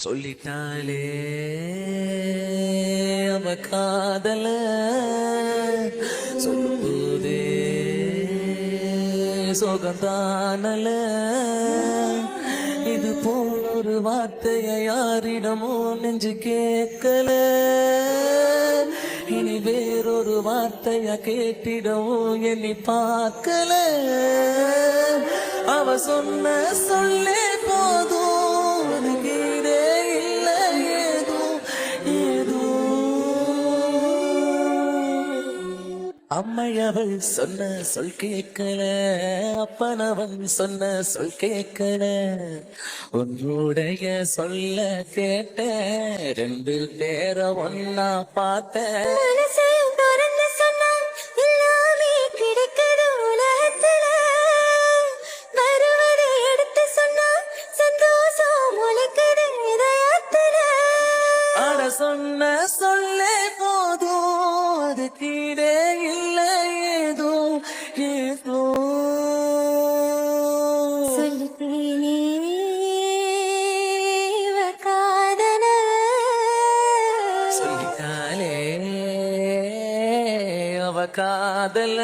சொல்லிட்டாளே அவ காதல சொல்லும்போதே சோகந்தானல இது போல் ஒரு வார்த்தைய யாரிடமோ நெஞ்சு கேட்கல இனி வேறொரு வார்த்தைய கேட்டிடவும் எண்ணி பார்க்கல அவ சொன்ன சொல்லே போதும் கீழே இல்ல ஏதும் அம்மையவள் சொன்ன சொல் கேட்கல அப்பனவன் சொன்ன சொல் கேட்கல உன்னுடைய சொல்ல கேட்ட ரெண்டு பேர ஒன்னா பார்த்த சொன்ன சொல்லே போதும் அது கீழே இல்ல ஏதோ ஏதோ சொல்லிட்டேனே காதல சொல்லிட்டாலே அவ காதல